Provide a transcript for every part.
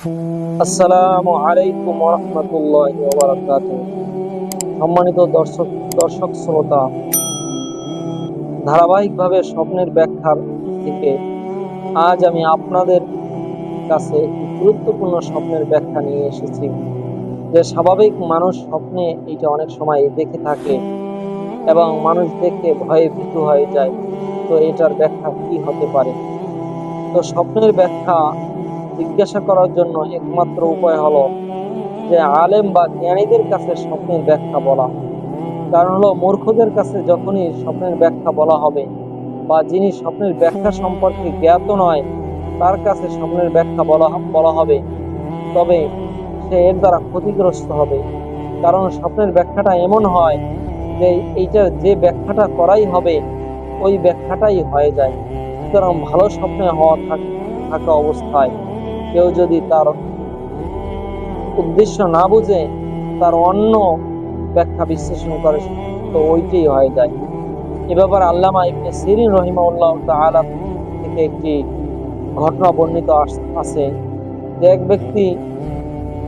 আসসালামু আলাইকুম ওয়া রাহমাতুল্লাহি ওয়া বারাকাতুহু। সম্মানিত দর্শক শ্রোতা, ধারাবাহিকভাবে স্বপ্নের ব্যাখ্যার থেকে আজ আমি আপনাদের কাছে একটি গুরুত্বপূর্ণ স্বপ্নের ব্যাখ্যা নিয়ে এসেছি। যে স্বাভাবিক মানুষ স্বপ্নে এটা অনেক সময় দেখে থাকে এবং মানুষ দেখে ভয়ে ভীতু হয়ে যায়। তো এটার ব্যাখ্যা কি হতে পারে? তো স্বপ্নের ব্যাখ্যা জিজ্ঞাসা করার জন্য একমাত্র উপায় হলো যে আলেম বা জ্ঞানীদের কাছে স্বপ্নের ব্যাখ্যা বলা। কারণ হলো, মূর্খদের কাছে যখনই স্বপ্নের ব্যাখ্যা বলা হবে বা যিনি স্বপ্নের ব্যাখ্যা সম্পর্কে জ্ঞাত নয় তার কাছে স্বপ্নের ব্যাখ্যা বলা হবে, তবে সে এর দ্বারা ক্ষতিগ্রস্ত হবে। কারণ স্বপ্নের ব্যাখ্যাটা এমন হয় যে এইটার যে ব্যাখ্যাটা করাই হবে ওই ব্যাখ্যাটাই হয়ে যায়। সুতরাং ভালো স্বপ্নে থাকা অবস্থায় কেউ যদি তার উদ্দেশ্য না বুঝে তার অন্য ব্যাখ্যা বিশ্লেষণ করে, তো ওইটাই হয়ে যায়। এ ব্যাপারে আল্লামা ইবনে সিরিন রহিমাহুল্লাহ তাআলা থেকে একটি ঘটনা বর্ণিত আছে যে এক ব্যক্তি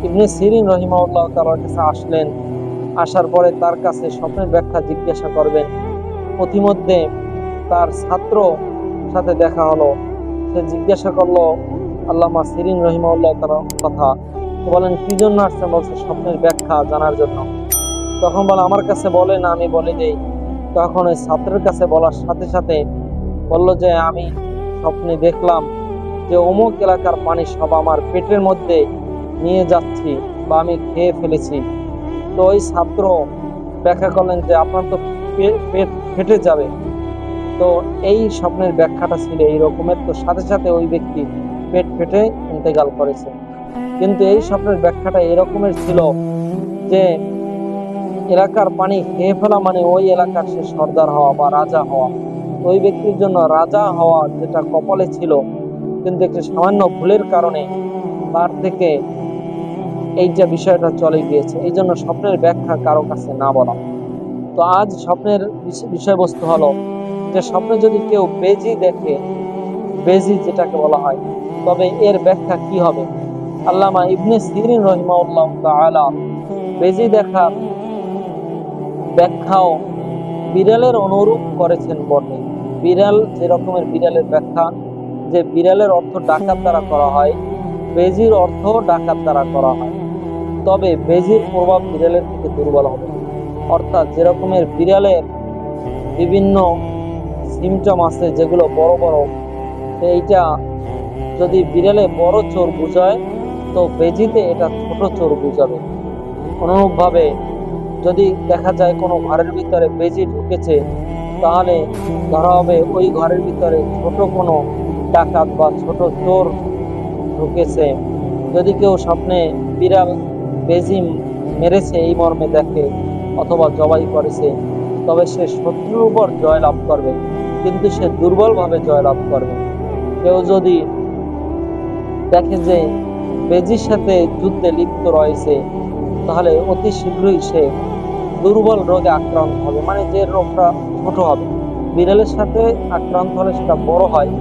ইবনে সিরিন রহিমাহুল্লাহ তাআলার কাছে আসলেন। আসার পরে তার কাছে স্বপ্নের ব্যাখ্যা জিজ্ঞাসা করবেন। প্রতিমধ্যে তার ছাত্র সাথে দেখা হলো। সে জিজ্ঞাসা করলো আল্লামা সিরিন রহিমাহুল্লাহ তাআলার কথা। তো বলেন, কি জন্য আসছেন? বলছে, স্বপ্নের ব্যাখ্যা জানার জন্য। তখন বলে, আমার কাছে বলেন, আমি বলে দেই। তখন ওই ছাত্রের কাছে বলার সাথে সাথে বলল যে আমি স্বপ্নে দেখলাম যে অমুক এলাকার পানি সব আমার পেটের মধ্যে নিয়ে যাচ্ছি বা আমি খেয়ে ফেলেছি। তো ওই ছাত্র ব্যাখ্যা করলেন যে আপনার তো পেট ফেটে যাবে। তো এই স্বপ্নের ব্যাখ্যাটা ছিল এই রকমের। তো সাথে সাথে ওই ব্যক্তি পেট ফেটে ইন্তেকাল করেছে। কিন্তু এই স্বপ্নের ব্যাখ্যাটা এরকমের ছিল যে এলাকার পানি খেয়ে ফেলা মানে ওই এলাকার সে সর্দার হওয়া বা রাজা হওয়া। ওই ব্যক্তির জন্য রাজা হওয়া যেটা কপালে ছিল, কিন্তু একটি সামান্য ভুলের কারণে তার থেকে এইটা বিষয়টা চলে গিয়েছে। এই জন্য স্বপ্নের ব্যাখ্যা কারো কাছে না বলা। তো আজ স্বপ্নের বিষয়বস্তু হলো যে স্বপ্নে যদি কেউ বেজি দেখে, বেজি যেটাকে বলা হয়, তবে এর ব্যাখ্যা কি হবে? আল্লামা ইবনে সিরিন রহিমাহুল্লাহ তাআলা বেজি দেখার ব্যাখ্যাও বিড়ালের অনুরূপ করেছেন বটে। বিড়াল যে রকমের বিড়ালের ব্যাখ্যা, যে বিড়ালের অর্থ ডাকাত দ্বারা করা হয়, বেজির অর্থ ডাকাত দ্বারা করা হয়। তবে বেজির প্রভাব বিড়ালের থেকে দুর্বল হবে। অর্থাৎ যে রকমের বিড়ালের বিভিন্ন সিমটম আছে যেগুলো বড় বড়, এইটা যদি বিড়ালে বড় চোর বুঝায় তো বেজিতে এটা ছোট চোর বুঝাবে। অনুরূপভাবে যদি দেখা যায় কোনো ঘরের ভিতরে বেজি ঢুকেছে, তাহলে ধরা হবে ওই ঘরের ভিতরে ছোট কোনো ডাকাত বা ছোট চোর ঢুকেছে। যদি কেউ স্বপ্নে বিড়াল বেজি মেরেছে এই মর্মে দেখে অথবা জবাই করেছে, তবে সে শত্রুর উপর জয় লাভ করবে, কিন্তু সে দুর্বলভাবে জয় লাভ করবে। কেউ যদি দেখে যে বেজির সাথে যুদ্ধে লিপ্ত রয়েছে, তাহলে অতি শীঘ্রই সে দুর্বল রোগে আক্রান্ত হবে, মানে যে রোগটা ছোট হবে। বিড়ালের সাথে আক্রান্ত হলে সেটা বড় হয়,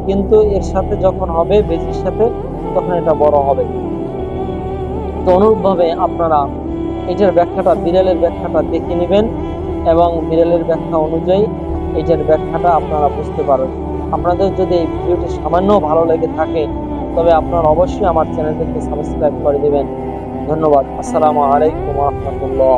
কিন্তু এর সাথে যখন হবে বেজির সাথে, তখন এটা বড় হবে। তো অনুরূপভাবে আপনারা এটার ব্যাখ্যাটা, বিড়ালের ব্যাখ্যাটা দেখে নেবেন এবং বিড়ালের ব্যাখ্যা অনুযায়ী এটার ব্যাখ্যাটা আপনারা বুঝতে পারেন। আপনাদের যদি এই ভিডিওটি সামান্য ভালো লেগে থাকে তবে আপনারা অবশ্যই আমার চ্যানেলটিকে সাবস্ক্রাইব করে দেবেন। ধন্যবাদ। আসসালামু আলাইকুম ওয়া রাহমাতুল্লাহ।